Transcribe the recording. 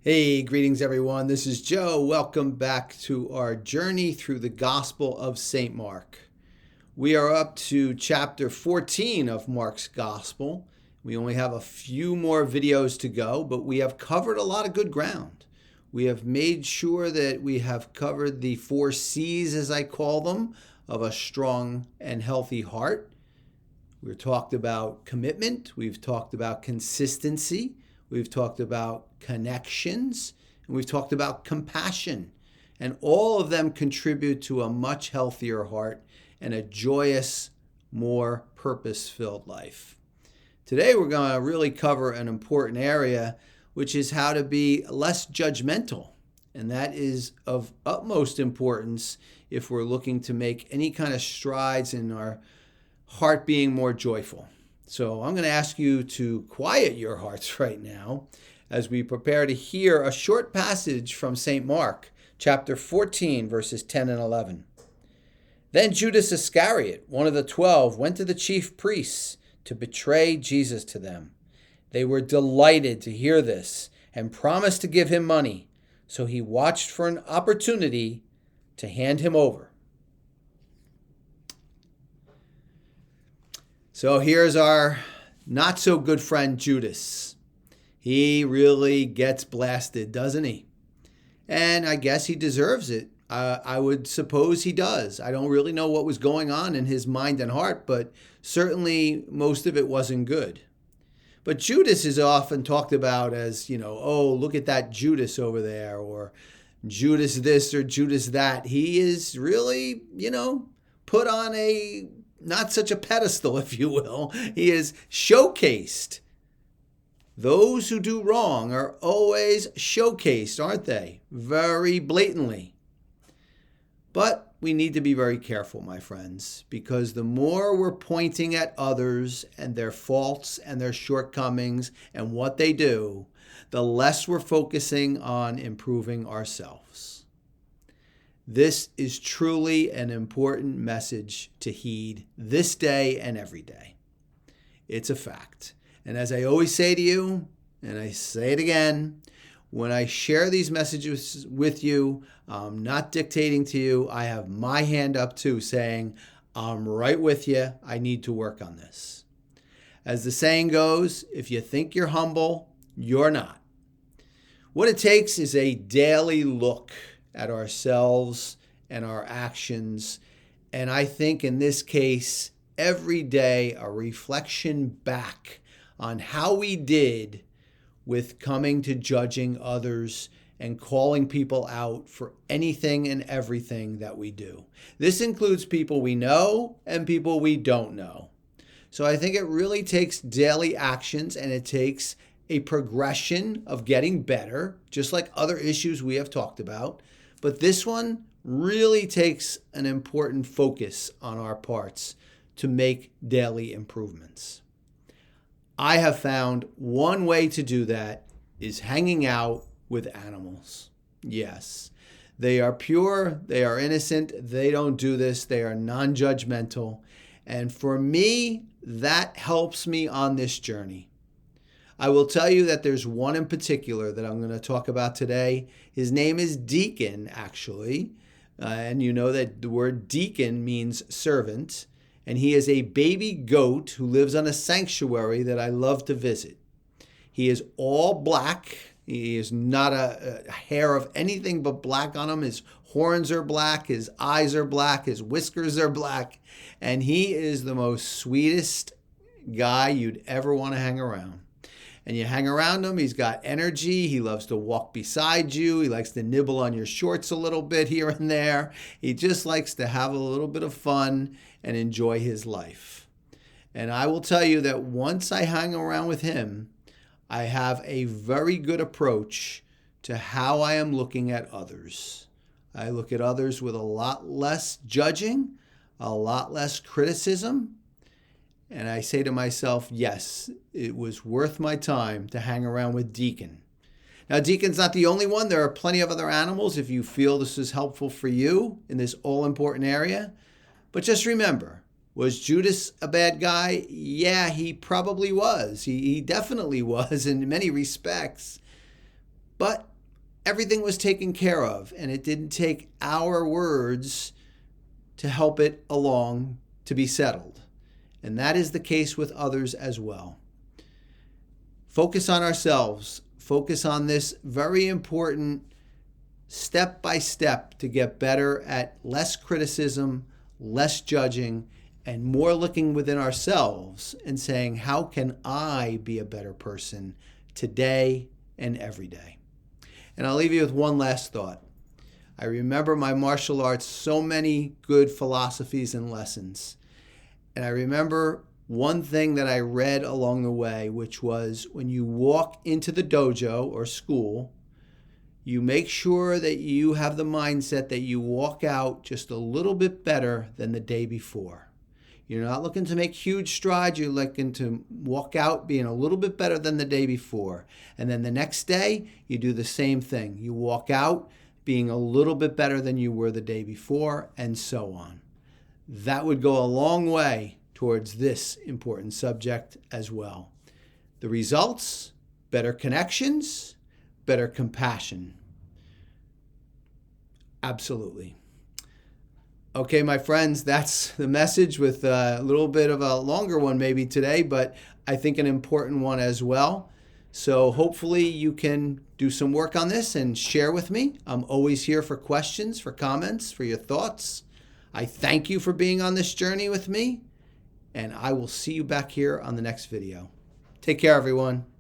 Hey, greetings everyone. This is Joe. Welcome back to our journey through the Gospel of St. Mark. We are up to chapter 14 of Mark's Gospel. We only have a few more videos to go, but we have covered a lot of good ground. We have made sure that we have covered the 4 C's, as I call them, of a strong and healthy heart. We've talked about commitment. We've talked about consistency. We've talked about connections, and we've talked about compassion. And all of them contribute to a much healthier heart and a joyous, more purpose-filled life. Today we're going to really cover an important area, which is how to be less judgmental. And that is of utmost importance if we're looking to make any kind of strides in our heart being more joyful. So I'm going to ask you to quiet your hearts right now as we prepare to hear a short passage from St. Mark, chapter 14, verses 10 and 11. Then Judas Iscariot, one of the 12, went to the chief priests to betray Jesus to them. They were delighted to hear this and promised to give him money, so he watched for an opportunity to hand him over. So here's our not so good friend Judas. He really gets blasted, doesn't he? And I guess he deserves it. I would suppose he does. I don't really know what was going on in his mind and heart, but certainly most of it wasn't good. But Judas is often talked about as, oh, look at that Judas over there, or Judas this or Judas that. He is really, put on a not such a pedestal, if you will. He is showcased. Those who do wrong are always showcased, aren't they? Very blatantly. But we need to be very careful, my friends, because the more we're pointing at others and their faults and their shortcomings and what they do, the less we're focusing on improving ourselves. This is truly an important message to heed this day and every day. It's a fact. And as I always say to you, and I say it again, when I share these messages with you, I'm not dictating to you. I have my hand up too, saying, I'm right with you. I need to work on this. As the saying goes, if you think you're humble, you're not. What it takes is a daily look at ourselves and our actions. And I think in this case, every day, a reflection back on how we did with coming to judging others and calling people out for anything and everything that we do. This includes people we know and people we don't know. So I think it really takes daily actions, and it takes a progression of getting better, just like other issues we have talked about. But this one really takes an important focus on our parts to make daily improvements. I have found one way to do that is hanging out with animals. Yes, they are pure, they are innocent, they don't do this, they are non-judgmental. And for me, that helps me on this journey. I will tell you that there's one in particular that I'm going to talk about today. His name is Deacon, actually. And you know that the word deacon means servant. And he is a baby goat who lives on a sanctuary that I love to visit. He is all black. He is not a hair of anything but black on him. His horns are black. His eyes are black. His whiskers are black. And he is the most sweetest guy you'd ever want to hang around. And you hang around him, he's got energy, he loves to walk beside you, he likes to nibble on your shorts a little bit here and there. He just likes to have a little bit of fun and enjoy his life. And I will tell you that once I hang around with him, I have a very good approach to how I am looking at others. I look at others with a lot less judging, a lot less criticism. And I say to myself, yes, it was worth my time to hang around with Deacon. Now, Deacon's not the only one. There are plenty of other animals if you feel this is helpful for you in this all-important area. But just remember, was Judas a bad guy? Yeah, he probably was. He definitely was in many respects. But everything was taken care of, and it didn't take our words to help it along to be settled. And that is the case with others as well. Focus on ourselves. Focus on this very important step by step to get better at less criticism, less judging, and more looking within ourselves and saying, how can I be a better person today and every day? And I'll leave you with one last thought. I remember my martial arts, so many good philosophies and lessons. And I remember one thing that I read along the way, which was when you walk into the dojo or school, you make sure that you have the mindset that you walk out just a little bit better than the day before. You're not looking to make huge strides. You're looking to walk out being a little bit better than the day before. And then the next day, you do the same thing. You walk out being a little bit better than you were the day before, and so on. That would go a long way towards this important subject as well. The results: better connections, better compassion. Absolutely. Okay, my friends, that's the message, with a little bit of a longer one maybe today, but I think an important one as well. So hopefully you can do some work on this and share with me. I'm always here for questions, for comments, for your thoughts. I thank you for being on this journey with me, and I will see you back here on the next video. Take care, everyone.